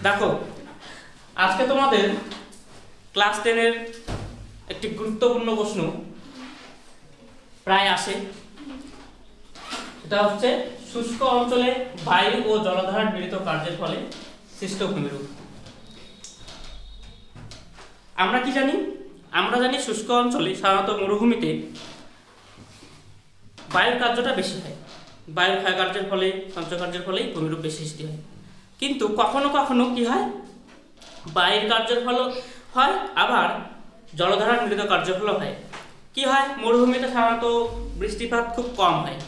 দেখো, আজকে তোমাদের ক্লাস 10-এর একটি গুরুত্বপূর্ণ প্রশ্ন প্রায় আসে। এটা হচ্ছে শুষ্ক অঞ্চলে বায়ু ও জলধারার মিলিত কার্যের ফলে সৃষ্ট ভূমিরূপ। আমরা কি জানি? আমরা জানি শুষ্ক অঞ্চলে সাধারণত মরুভূমিতে বায়ুর কার্যটা বেশি হয়। বায়ুর ক্ষয় কার্যের ফলে, সঞ্চয় কার্যের ফলেই ভূমিরূপ বেশি সৃষ্টি হয়। কিন্তু কখনো কখনো কি হয়, বায়ুর কার্যের ফল হয়, আবার জলধারার মিলিত কার্যের ফলও হয়। কি হয়, মরুভূমিতে সাধারণত বৃষ্টিপাত খুব কম হয়,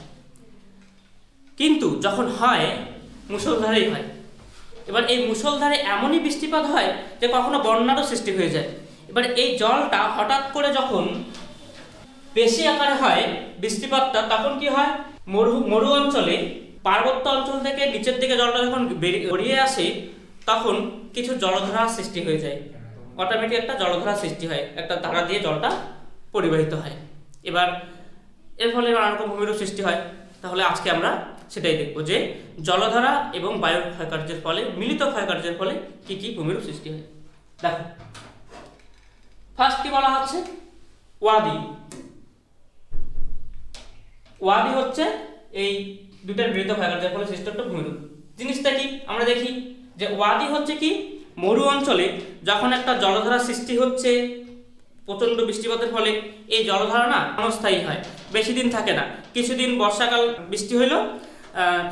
কিন্তু যখন হয় মুষলধারেই হয়। এবার এই মুষলধারে এমনই বৃষ্টিপাত হয় যে কখনো বন্যারও সৃষ্টি হয়ে যায়। এবার এই জলটা হঠাৎ করে যখন বেশি আকারে হয় বৃষ্টিপাতটা, তখন কি হয়, মরু অঞ্চলে পার্বত্য অঞ্চল থেকে নিচের দিকে জলটা যখন গড়িয়ে আসে, তখন কিছু জলধারা সৃষ্টি হয়ে যায়। অটোমেটিক একটা জলধারা সৃষ্টি হয়, একটা ধারা দিয়ে জলটা পরিবাহিত হয়। এবার এর ফলে নানা রকম ভূমিরূপ সৃষ্টি হয়। তাহলে আজকে আমরা সেটাই দেখব যে জলধারা এবং বায়ুর ক্ষয়কার্যের ফলে, মিলিত ক্ষয়কার্যের ফলে কি কি ভূমিরূপ সৃষ্টি হয়। দেখো, ফার্স্ট কি বলা হচ্ছে, ওয়াদি। ওয়াদি হচ্ছে এই দুটার মিলিত ক্ষয়কার্যের ফলে সৃষ্ট একটা ভূমিরূপ। জিনিসটা কি আমরা দেখি যে ওয়াদি হচ্ছে কি, মরু অঞ্চলে যখন একটা জলধারা সৃষ্টি হচ্ছে প্রচণ্ড বৃষ্টিপাতের ফলে, এই জলধারা না ক্ষণস্থায়ী হয়, বেশি দিন থাকে না। কিছুদিন বর্ষাকাল বৃষ্টি হইলো,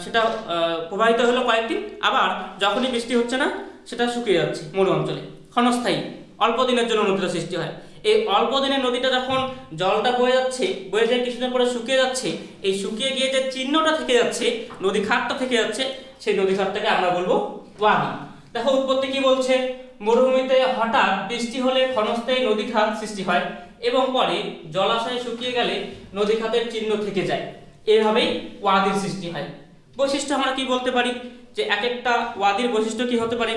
সেটা প্রবাহিত হলো কয়েকদিন, আবার যখনই বৃষ্টি হচ্ছে না সেটা শুকিয়ে যাচ্ছে। মরু অঞ্চলে ক্ষণস্থায়ী, অল্প দিনের জন্য নদীটা সৃষ্টি হয়। এই অল্প দিনের নদীটা যখন জলটা বয়ে যাচ্ছে, বয়ে যায় কিছুদিন পরে শুকিয়ে যাচ্ছে, এই শুকিয়ে গিয়ে যে চিহ্নটা থেকে যাচ্ছে, নদী খাতটা থেকে যাচ্ছে, সেই নদী খাতটাকে আমরা বলবো ওয়াদি। দেখো উৎপত্তি কি বলছে, মরুভূমিতে হঠাৎ বৃষ্টি হলে ক্ষণস্থায়ী নদী খাত সৃষ্টি হয় এবং পরে জলাশয় শুকিয়ে গেলে নদী খাতের চিহ্ন থেকে যায়। এভাবেই ওয়াদির সৃষ্টি হয়। বৈশিষ্ট্য আমরা কি বলতে পারি যে এক একটা ওয়াদির বৈশিষ্ট্য কি হতে পারে।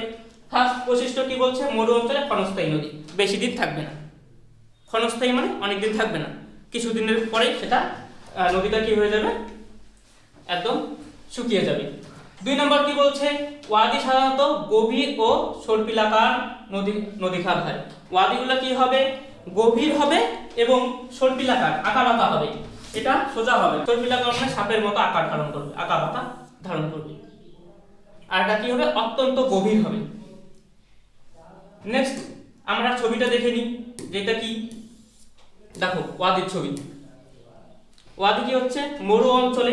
ফার্স্ট বৈশিষ্ট্য কি বলছে, মরু অঞ্চলে ক্ষণস্থায়ী নদী, বেশি দিন থাকবে না। ক্ষণস্থায়ী মানে অনেক দিন থাকবে না, কিছুদিনের পরেই সেটা নদীটা কি হয়ে যাবে, একদম শুকিয়ে যাবে। 2 নম্বর কি বলছে, ওয়াদি সাধারণত গভীর ও সর্পিলাকার নদী খাত হয়। ওয়াদিগুলো কি হবে, গভীর হবে এবং সর্পিলাকার, আঁকা বাঁকা হবে। এটা সোজা হবে, সর্পিলাকার মানে সাপের মতো আকার ধারণ করবে, আঁকা বাঁকা ধারণ করবে। আর এটা কি হবে, অত্যন্ত গভীর হবে। নেক্সট আমরা ছবিটা দেখে নিই, যেটা কি, দেখো ওয়াদির ছবি। ওয়াদি কি হচ্ছে, মরু অঞ্চলে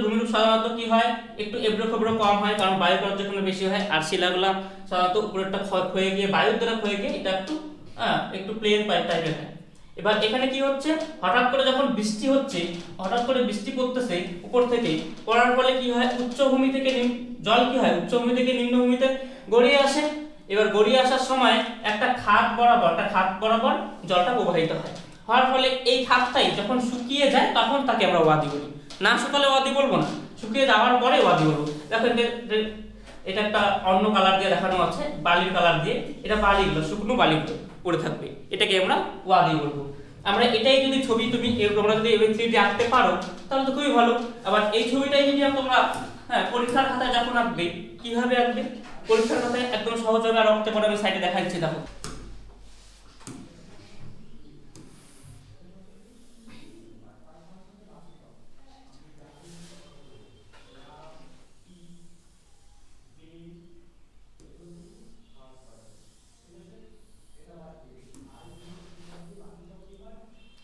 ভূমিরূপ সাধারণত কি হয়, একটু এবড়ো খেবড়ো কম হয়, কারণ বায়ু পর্যবেক্ষণ বেশি হয়, আর শিলাগুলা সাধারণত উপরেরটা ক্ষয়ে গিয়ে, বায়ুর দ্বারা ক্ষয়ে গিয়ে এটা একটু প্লেন টাইপের হয়। এবার এখানে কি হচ্ছে, হঠাৎ করে যখন বৃষ্টি হচ্ছে, হঠাৎ করে বৃষ্টি পড়তেছে উপর থেকে, পড়ার ফলে কি হয়, উচ্চভূমি থেকে জল কি হয়, উচ্চভূমি থেকে নিম্নভূমিতে গড়িয়ে আসে। এবার গড়িয়ে আসার সময় একটা খাত বরাবর জলটা প্রবাহিত হয়। হওয়ার ফলে এই খাতটাই যখন শুকিয়ে যায়, তখন তাকে আমরা ওয়াদি বলি। না শুকালে ওয়াদি বলবো না, শুকিয়ে যাওয়ার পরে ওয়াদি বলবো। দেখেন এটা একটা অন্য কালার দিয়ে দেখানো আছে, বালির কালার দিয়ে, এটা বালিগুলো, শুকনো বালিগুলো পড়ে থাকবে, এটাকে আমরা ওয়াদি বলবো। আমরা এটাই যদি ছবি তোমরা যদি A3D আঁকতে পারো তাহলে তো খুবই ভালো। আবার এই ছবিটাই যদি তোমরা পরীক্ষার খাতায় যখন আঁকবে, কিভাবে আঁকবে, পরীক্ষার খাতায় একদম সহজভাবে আঁকতে পারো। আমি সাইডে দেখাচ্ছি, দেখো।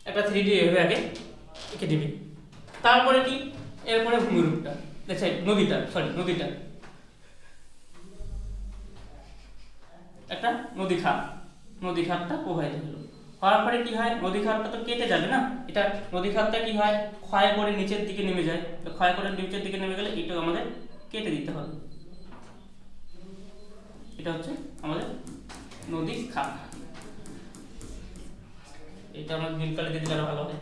একটা 3D এভাবে আগে এঁকে দিবি, তারপরে কি, এরপরে ভূমিরূপটা, নদীটা একটা নদী খাতটা প্রবাহিত হলো। হওয়ার পরে কি হয়, নদী খাতটা তো কেটে যাবে না, এটা নদী খাতটা কি হয়, ক্ষয় করে নিচের দিকে নেমে যায়। ক্ষয় করে নিচের দিকে নেমে গেলে এটা আমাদের কেটে দিতে হবে। এটা হচ্ছে আমাদের নদী খাত। এটা আমরা নীল কালি দিয়ে দিলে আরো ভালো হয়।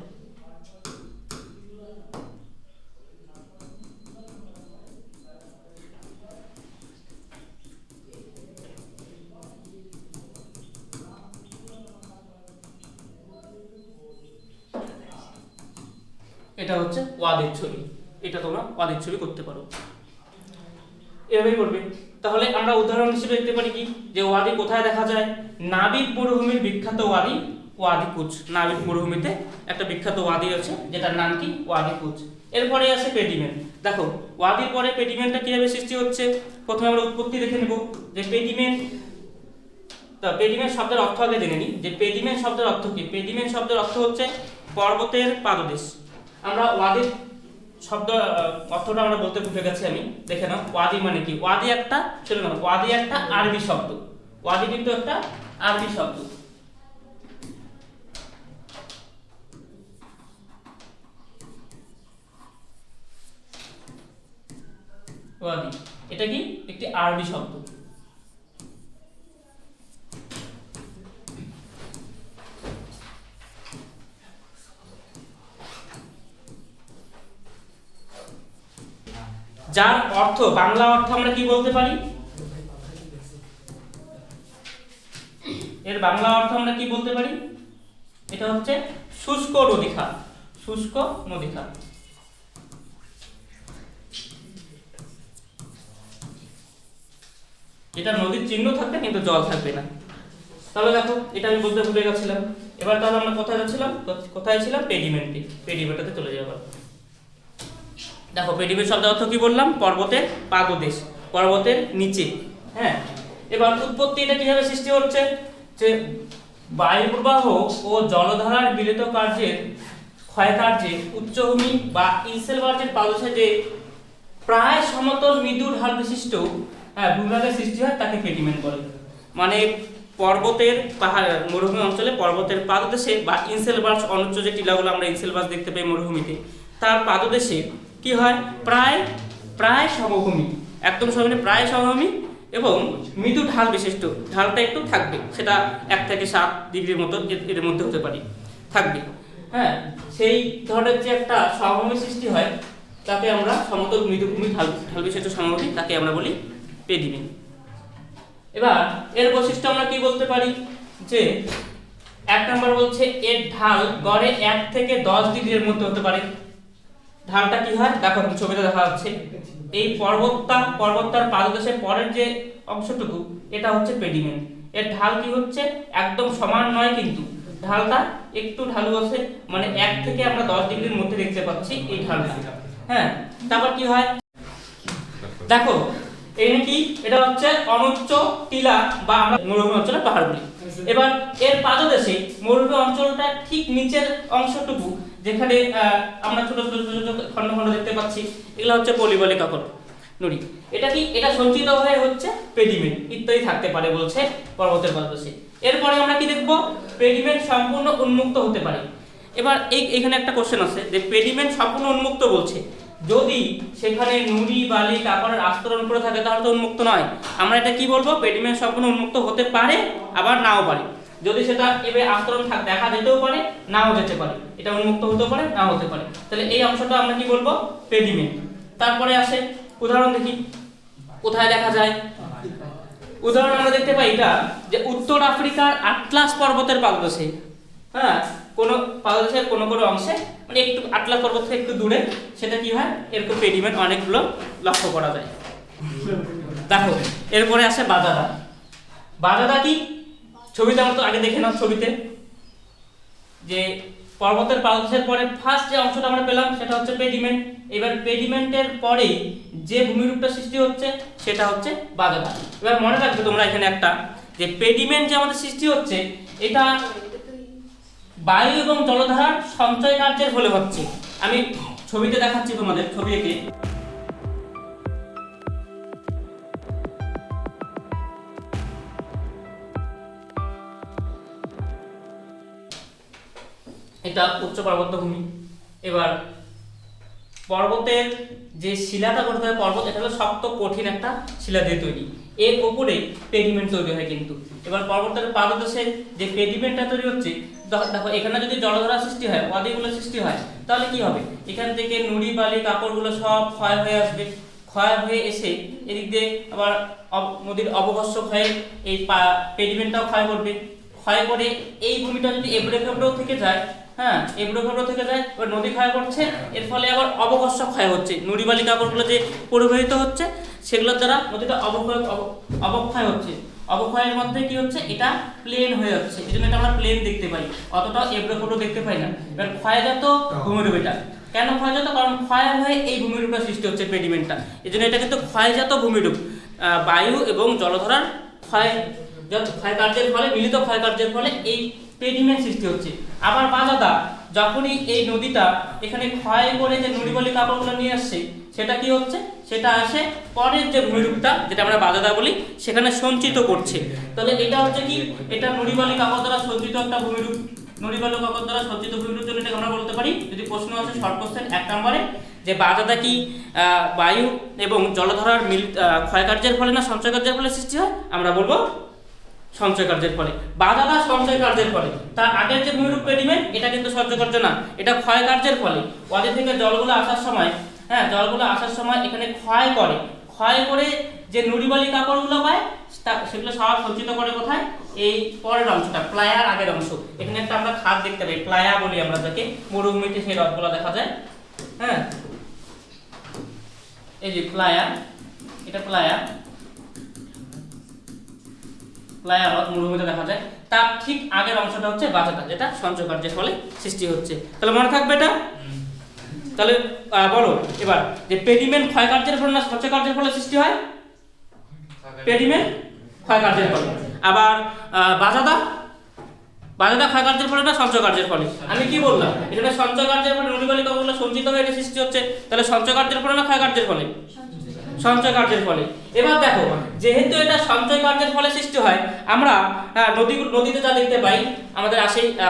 এটা হচ্ছে ওয়াদির ছবি, এটা তোমরা ওয়াদির ছবি করতে পারো, এভাবেই করবে। তাহলে আমরা উদাহরণ হিসেবে দেখতে পারি কি যে ওয়াদি কোথায় দেখা যায়, নাবিক মরুভূমির বিখ্যাত ওয়াদি ওয়াদি কুচ। নাবিক মরুভূমিতে একটা বিখ্যাত ওয়াদি আছে যেটার নাম কি ওয়াদি কুচ। এরপরে আছে পেডিমেন্ট। দেখো ওয়াদির পরে পেডিমেন্টটা কিভাবে সৃষ্টি হচ্ছে, প্রথমে আমরা উৎপত্তি দেখে নেব যে পেডিমেন্ট। তা পেডিমেন্ট শব্দের অর্থ আগে জেনে নিই যে পেডিমেন্ট শব্দের অর্থ কি। পেডিমেন্ট শব্দের অর্থ হচ্ছে পর্বতের পাদদেশ। আমরা ওয়াদির শব্দ অর্থটা আমরা বলতে ভুলে গেছি, আমি দেখে নাও ওয়াদি মানে কি। ওয়াদি একটা চলো না, ওয়াদি একটা আরবি শব্দ। ওয়াদি কিন্তু একটা আরবি শব্দ। ওয়াদি এটা কি একটি আরবি শব্দ। যার অর্থ বাংলা অর্থ আমরা কি বলতে পারি, এর বাংলা অর্থ আমরা কি বলতে পারি, এটা হচ্ছে শুষ্ক নদীখাত। শুষ্ক নদীখাত। এটা নদীর চিহ্ন থাকবে কিন্তু জল থাকবে না। তাহলে দেখো এটা আমি বলতে ভুলে গেছিলাম। এবার তাহলে আমরা কোথায় যাচ্ছিলাম, কোথায় ছিলাম, পেডিমেন্টে। পেডিমেন্টে চলে যাবো। দেখো পেডিমেন্ট শব্দের অর্থ কি বললাম, পর্বতের পাদদেশ, পর্বতের নিচে। হ্যাঁ, এবার উৎপত্তি এটা কিভাবে সৃষ্টি হচ্ছে, যে বায়ু প্রবাহ ও জলধারার মিলিত কার্যের ক্ষয় কার্যে উচ্চভূমি বা ইনসেলবার্জের পাদদেশে যে প্রায় সমতল মৃদু ঢাল বিশিষ্ট ভূভাগের সৃষ্টি হয় তাকে পেডিমেন্ট বলে। মানে পর্বতের পাহাড় মরুভূমি অঞ্চলে পর্বতের পাদদেশে বা ইনসেলবার্জ অনুচ্চ যে টিলাগুলো আমরা ইনসেলবার্জ দেখতে পাই মরুভূমিতে, তার পাদদেশে কি হয়, প্রায় সমভূমি, একদম সমানে প্রায় সমভূমি এবং মৃদু ঢাল বিশিষ্ট। ঢালটা একটু থাকবে, সেটা 1 থেকে 7 ডিগ্রির মতো এর মধ্যে হতে পারে, থাকবে। হ্যাঁ, সেই ধরনের যে একটা সমভূমি সৃষ্টি হয় তাকে আমরা সমতল মৃদুভূমি ঢাল বিশিষ্ট সমভূমি, তাকে আমরা বলি পেডিমেন্ট। এবার এর বৈশিষ্ট্য আমরা কি বলতে পারি, যে 1 নম্বর বলছে এর ঢাল গড়ে 1 থেকে 10 ডিগ্রির মধ্যে হতে পারে। ঢালটা কি হয়, দেখো ছবিতে দেখা যাচ্ছে এই পর্বতটার পাদদেশের পরের যে অংশটুকু এটা হচ্ছে পেডিমেন্ট। এর ঢাল কি হচ্ছে, একদম সমান নয়, কিন্তু ঢালটা একটু ঢালু আছে, মানে 1 থেকে আমরা 10 ডিগ্রির মধ্যে দেখতে পাচ্ছি এই ঢালটা। হ্যাঁ, তারপর কি হয় দেখো এই কি, এটা হচ্ছে অনুচ্চ টিলা বা আমরা মরুভূমি অঞ্চলের পাহাড় বলি। এবার এর পাদদেশে মরুভূমি অঞ্চলটা ঠিক নিচের অংশটুকু যেখানে আমরা ছোট ছোট খন্ড খন্ড দেখতে পাচ্ছি, এগুলো হচ্ছে পলিবলিক আকর নুড়ি। এটা কি, এটা সঞ্চিত হয়ে হচ্ছে পেডিমেন্ট ইত্যাদি থাকতে পারে বলছে পর্বতের পাদদেশে। এরপরে আমরা কি দেখব, পেডিমেন্ট সম্পূর্ণ উন্মুক্ত হতে পারে। এবার এখানে একটা কোশ্চেন আছে যে পেডিমেন্ট সম্পূর্ণ উন্মুক্ত বলছে, যদি সেখানে নুড়ি বালি কাপড়ের আস্তরণ করে থাকে তাহলে তো উন্মুক্ত নয়। আমরা এটা কি বলবো, পেডিমেন্ট সম্পূর্ণ উন্মুক্ত হতে পারে আবার নাও পারে। যদি সেটা এভাবে আস্তরণ দেখা যেতেও পারে, নাও যেতে পারে, এটা উন্মুক্ত হতে পারে, নাও হতে পারে। তাহলে এই অংশটা আমরা কি বলবো, পেডিমেন্ট। তারপরে আসে উদাহরণ দেখি কোথায় দেখা যায়। উদাহরণ আমরা দেখতে পাই এটা যে উত্তর আফ্রিকার আটলাস পর্বতের পাদদেশে, হ্যাঁ, কোনো পাদদেশের কোনো অংশে, মানে একটু আটলাস পর্বত থেকে একটু দূরে, সেটা কি হয়, এরকম পেডিমেন্ট অনেকগুলো লক্ষ্য করা যায়। দেখো এরপরে আসে বাজাদা। বাজাদা কি, ছবিতে আমরা তো আগে দেখে নাও, ছবিতে যে পর্বতের পাদদেশের পরে ফার্স্ট যে অংশটা আমরা পেলাম সেটা হচ্ছে পেডিমেন্ট। এবার পেডিমেন্টের পরে যে ভূমিরূপটা সৃষ্টি হচ্ছে সেটা হচ্ছে বাজাদা। এবার মনে রাখবে তোমরা এখানে একটা, যে পেডিমেন্ট যে আমাদের সৃষ্টি হচ্ছে এটা বায়ু এবং জলধারার সঞ্চয় কার্যের ফলে হচ্ছে। আমি ছবিতে দেখাচ্ছি তোমাদের, ছবি এঁকে। এটা উচ্চ পার্বত্য ভূমি। এবার পর্বতের যে শিলাটা করতে হয়, পর্বত এটা হলো শক্ত কঠিন একটা শিলা দিয়ে তৈরি, এর উপরে পেডিমেন্ট তৈরি হয়। কিন্তু এবার পর্বতের পাদদেশে যে পেডিমেন্টটা তৈরি হচ্ছে, দেখো এখানে যদি জলধারা সৃষ্টি হয়, ওয়াদিগুলো সৃষ্টি হয়, তাহলে কি হবে, এখান থেকে নুড়ি বালি কাপড়গুলো সব ক্ষয় হয়ে আসবে। ক্ষয় হয়ে এসে এদিক দিয়ে আবার নদীর অবঘর্ষক হয়ে এই পেডিমেন্টটাও ক্ষয় করবে। ক্ষয় করে এই ভূমিটা যদি এবড়ে খেবড়েও থেকে যায় হ্যাঁ এবড়ো খেবড়ো থেকে যায়, এবার নদী ক্ষয় করছে, এর ফলে আবার অবকর্ষ ক্ষয় হচ্ছে, নুড়ি বালি কাকড়গুলো যে পরিবাহিত হচ্ছে সেগুলোর দ্বারা নদীটা অবক্ষয় হচ্ছে। অবক্ষয়ের মধ্যে কি হচ্ছে, এটা প্লেন হয়ে যাচ্ছে, এই জন্য এটা আমরা প্লেন দেখতে পাই, অতটা এবড়ো খেবড়ো দেখতে পাই না। এবার ক্ষয়জাত ভূমিরূপ এটা কেন ক্ষয়জাত, কারণ ক্ষয় হয়ে এই ভূমিরূপটা সৃষ্টি হচ্ছে পেডিমেন্টটা, এই জন্য এটা কিন্তু ক্ষয়জাত ভূমিরূপ। বায়ু এবং জলধারার ক্ষয় কার্যের ফলে, মিলিত ক্ষয় কার্যের ফলে এই পেডিমেন্ট সৃষ্টি হচ্ছে। আবার বাজাদা, যখনই এই নদীটা এখানে ক্ষয় করে যে নুড়ি বালি কাকড়গুলো নিয়ে আসছে, সেটা কি হচ্ছে, সেটা আসে পরের যে ভূমিরূপটা যেটা আমরা বাজাদা বলি সেখানে সঞ্চিত করছে। তাহলে এটা হচ্ছে কি, এটা নুড়ি বালি কাকড় দ্বারা সঞ্চিত একটা ভূমিরূপ, নুড়ি বালি কাকড় দ্বারা সঞ্চিত ভূমিরূপ জন্য এটাকে আমরা বলতে পারি, যদি প্রশ্ন আসে শর্ট কোশ্চেন 1 নম্বরে, যে বাজাদা কি বায়ু এবং জলধারার ক্ষয় কার্যের ফলে না সঞ্চয় কার্যের ফলে সৃষ্টি হয়, আমরা বলবো সঞ্চয় কার্যের ফলে। বাজাদা সঞ্চয় কার্যের ফলে, তার আগের যে ভূমিরূপ পেডিমেন্ট এটা কিন্তু সঞ্চয় কার্য না, এটা ক্ষয় কার্যের ফলে। ওয়াদি থেকে জলগুলো আসার সময়, হ্যাঁ জলগুলো আসার সময় এখানে ক্ষয় করে যে নুড়ি বালি কাকড়গুলো পায় সেগুলো সব সঞ্চিত করে কোথায়, এই পরের অংশটা, প্লায়ার আগের অংশ। এখানে একটা আমরা খাদ দেখতে পাই, প্লায়া বলি আমরা যাকে, মরুভূমিতে সেই হ্রদগুলো দেখা যায়। হ্যাঁ এই যে প্লায়া, এটা প্লায়া হ্রদ মরুভূমিতে দেখা যায়, তার ঠিক আগের অংশটা হচ্ছে বাজাদা, যেটা সঞ্চয় কার্যের ফলে সৃষ্টি হচ্ছে। তাহলে মনে থাকবে এটা। তাহলে বলো এবার, যে পেডিমেন্ট ক্ষয় কার্যের ফলে না সঞ্চয় কার্যের ফলে সৃষ্টি হয়, পেডিমেন্ট ক্ষয় কার্যের ফলে। আবার বাজাদা ক্ষয় কার্যের ফলে না সঞ্চয় কার্যের ফলে। আমি কি বললাম, এখানে সঞ্চয় কার্যের ফলে নুড়ি বালি কাকড়গুলো সঞ্চিত হয়ে এটা সৃষ্টি হচ্ছে, তাহলে সঞ্চয় কার্যের ফলে না ক্ষয় কার্যের ফলে, সঞ্চয় কার্যের ফলে। এবার দেখো, যেহেতু এটা সঞ্চয় কার্যের ফলে সৃষ্টি হয়, আমরা নদীতে যা দেখতে পাই, আমাদের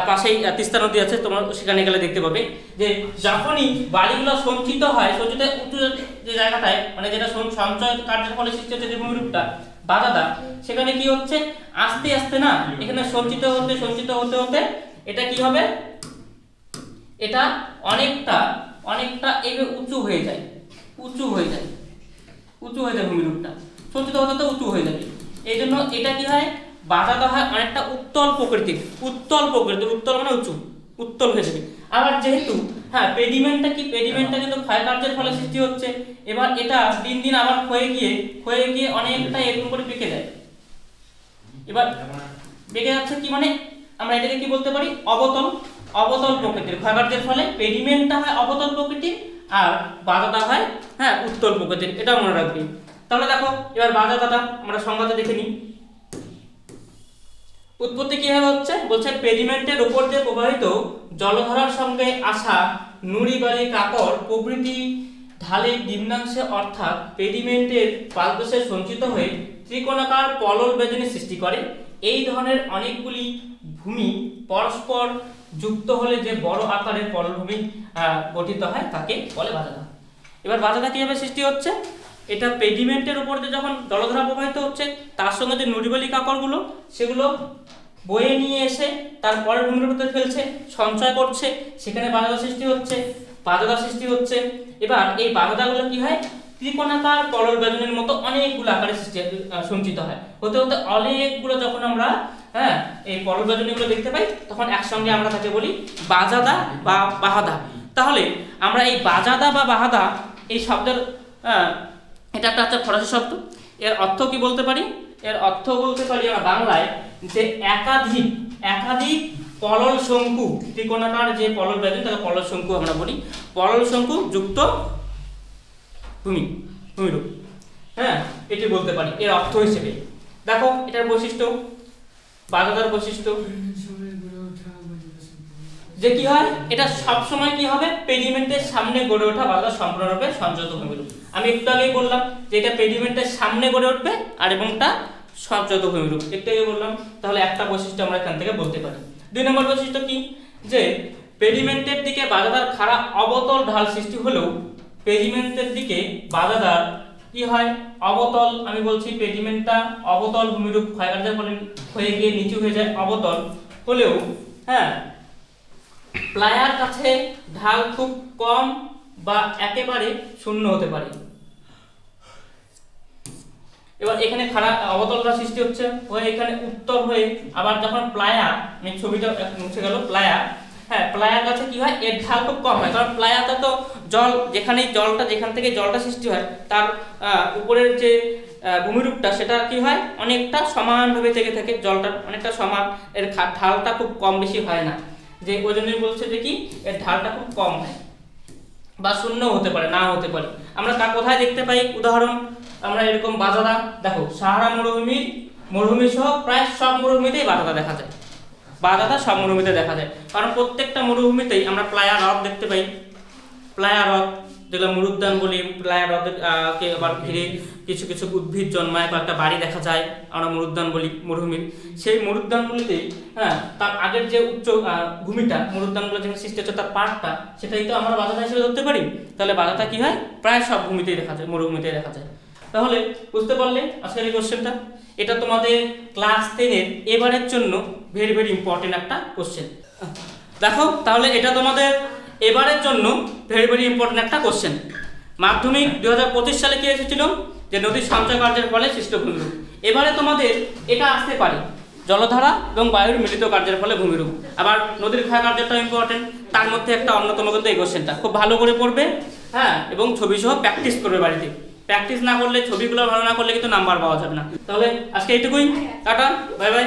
পাশেই তিস্তা নদী আছে, তোমরা সেখানে গেলে দেখতে পাবে যে যখনই বালিগুলো সঞ্চিত হয়, সঞ্চিত উঁচু যে জায়গাটায়, মানে যেটা সঞ্চয় কার্যের ফলে সৃষ্টি হচ্ছে যে ভূমিরূপটা বাজাদা, সেখানে কি হচ্ছে, আস্তে আস্তে না এখানে সঞ্চিত হতে হতে এটা কি হবে, এটা অনেকটা এভাবে উঁচু হয়ে যায় ভূমিরূপটা, সঞ্চিত হতে উঁচু হয়ে যাবে। এই জন্য এটা কি হয়, বাজাদা হয় অনেকটা উত্তল প্রকৃতির, উত্তল মানে উত্তল হয়ে যাবে। আবার যেহেতু পেডিমেন্টটা কিন্তু ক্ষয় কার্যের ফলে সৃষ্টি হচ্ছে, এবার এটা দিন দিন আবার ক্ষয়ে গিয়ে অনেকটা এরকম করে বেঁকে যায়। এবার বেঁকে যাচ্ছে কি, মানে আমরা এটাকে কি বলতে পারি, অবতল প্রকৃতির। ক্ষয় কার্যের ফলে পেডিমেন্টটা হয় অবতল প্রকৃতির, আর বাজাদা হয় উত্তল প্রকৃতির, এটা মনে রাখবি। তাহলে দেখো এবার বাজাদাটা আমরা সংজ্ঞাতে দেখে নিই। উৎপত্তি কিভাবে হচ্ছে, বলছে পেডিমেন্টের উপর দিয়ে প্রবাহিত জলধারার সঙ্গে আসা নুড়ি বালি কাকড় প্রভৃতি ঢালে নিম্নাংশে অর্থাৎ পেডিমেন্টের পাদদেশে সঞ্চিত হয়ে ত্রিকোণাকার পলল বেদনী সৃষ্টি করে। এই ধরনের অনেকগুলি ভূমি পরস্পর যুক্ত হলে যে বড় আকারের পললভূমি গঠিত হয় তাকে বলে বাজাদা। এবার বাজাদা কিভাবে সৃষ্টি হচ্ছে, এটা পেডিমেন্টের উপর দিয়ে যখন জলধারা প্রবাহিত হচ্ছে, তার সঙ্গে যে নুড়ি বালি কাকড়গুলো সেগুলো বয়ে নিয়ে এসে তারপরের ভূমিরূপে ফেলছে, সঞ্চয় করছে, সেখানে বাজাদা সৃষ্টি হচ্ছে। এবার এই বাজাদাগুলো কি হয়, ত্রিকোণাকার পলল বেদনের মতো অনেকগুলো আকারে সঞ্চিত হয়, হতে অনেকগুলো যখন আমরা এই পলল বেদনীগুলো দেখতে পাই, তখন একসঙ্গে আমরা তাকে বলি বাজাদা বা বাহাদা। তাহলে আমরা এই বাজাদা বা বাহাদা এই শব্দের এটা একটা ফরাসি শব্দ, এর অর্থ কি বলতে পারি, এর অর্থ বলতে পারি আমরা বাংলায় যে একাধিক পলল শঙ্কু, ত্রিকোণাকার যে পলল বেদনী তাকে পলল শঙ্কু আমরা বলি, পলল শঙ্কু যুক্ত ভূমিরূপ, এটি বলতে পারি এর অর্থ হিসেবে। দেখো এটার বৈশিষ্ট্য, বাজাদার বৈশিষ্ট্য যে কি হয়, এটা সবসময় কি হবে, পেডিমেন্টের সামনে গড়ে ওঠা বাজাদা সম্পূর্ণরূপে সঞ্চয়িত ভূমিরূপ। আমি একটু আগেই বললাম যে এটা পেডিমেন্টের সামনে গড়ে উঠবে আর এবংটা সঞ্চয়িত ভূমিরূপ, একটু আগে বললাম। তাহলে একটা বৈশিষ্ট্য আমরা এখান থেকে বলতে পারি। 2 নম্বর বৈশিষ্ট্য কি, যে পেডিমেন্টের দিকে বাজাদার খাড়া অবতল ঢাল সৃষ্টি হলেও পেডিমেন্টের দিকে বাজাদার কি হয়, অবতল। আমি বলছি পেডিমেন্টটা অবতল ভূমিরূপ, ক্ষয়কার্যের ফলে হয়ে গিয়ে নিচু হয়ে যায়, অবতল হলেও প্লায়ার কাছে ঢাল খুব কম বা একেবারে শূন্য হতে পারে। এবার এখানে খারাপ অবতলটা সৃষ্টি হচ্ছে হয়ে এখানে উত্তর হয়ে, আবার যখন প্লায়া, ছবিটা মুছে গেল, প্লায়া হ্যাঁ, প্লায়া গাছে কি হয়, এর ঢাল খুব কম হয়, কারণ প্লায়াতে তো জল যেখান থেকে জলটা সৃষ্টি হয় তার উপরের যে ভূমিরূপটা সেটা কি হয় অনেকটা সমানভাবে থেকে থাকে, জলটা অনেকটা সমান, এর ঢালটা খুব কম বেশি হয় না, যে ওই জন্যই বলছে যে কি এর ঢালটা খুব কম হয় বা শূন্য হতে পারে, না হতে পারে। আমরা কোথায় দেখতে পাই উদাহরণ, আমরা এরকম বাজাদা দেখো, সাহারা মরুভূমি সহ প্রায় সব মরুভূমিতেই বাজাদা দেখা যায়, বাজাদা সব মরুভূমিতে দেখা যায়, কারণ প্রত্যেকটা মরুভূমিতেই আমরা প্লায়া হ্রদ দেখতে পাই। প্লায়া হ্রদ যেগুলো মরুদ্যান বলি, প্লায়া হ্রদের কে আবার ঘিরে কিছু কিছু উদ্ভিদ জন্মায়, কয়েকটা বাড়ি দেখা যায়, আমরা মরুদ্যান বলি মরুভূমির। সেই মরুদ্যানগুলিতেই হ্যাঁ তার আগের যে উচ্চ ভূমিটা মরুদ্যানগুলো যেখানে সৃষ্টি হচ্ছে তার পার্টটা, সেটাই তো আমরা বাজাদা হিসেবে ধরতে পারি। তাহলে বাজাদা কি হয়, প্রায় সব ভূমিতেই দেখা যায়, মরুভূমিতেই দেখা যায়। তাহলে বুঝতে পারলে আজকের এই কোশ্চেনটা, এটা তোমাদের ক্লাস 10-এর এবারের জন্য ভেরি ভেরি ইম্পর্টেন্ট একটা কোশ্চেন। দেখো তাহলে এটা তোমাদের এবারের জন্য ভেরি ভেরি ইম্পর্টেন্ট একটা কোশ্চেন। মাধ্যমিক 2025 সালে কি এসেছিল, যে নদীর সঞ্চয় কার্যের ফলে সৃষ্ট ভূমিরূপ। এবারে তোমাদের এটা আসতে পারে জলধারা এবং বায়ুর মিলিত কার্যের ফলে ভূমিরূপ, আবার নদীর ক্ষয় কার্যটা ইম্পর্টেন্ট, তার মধ্যে একটা অন্যতম কিন্তু এই কোশ্চেনটা খুব ভালো করে পড়বে, হ্যাঁ, এবং ছবি সহ প্র্যাকটিস করবে বাড়িতে। প্র্যাকটিস না করলে, ছবিগুলো ভালো না করলে কিন্তু নাম্বার পাওয়া যাবে না। তাহলে আজকে এইটুকুই, টাটা, বাই বাই।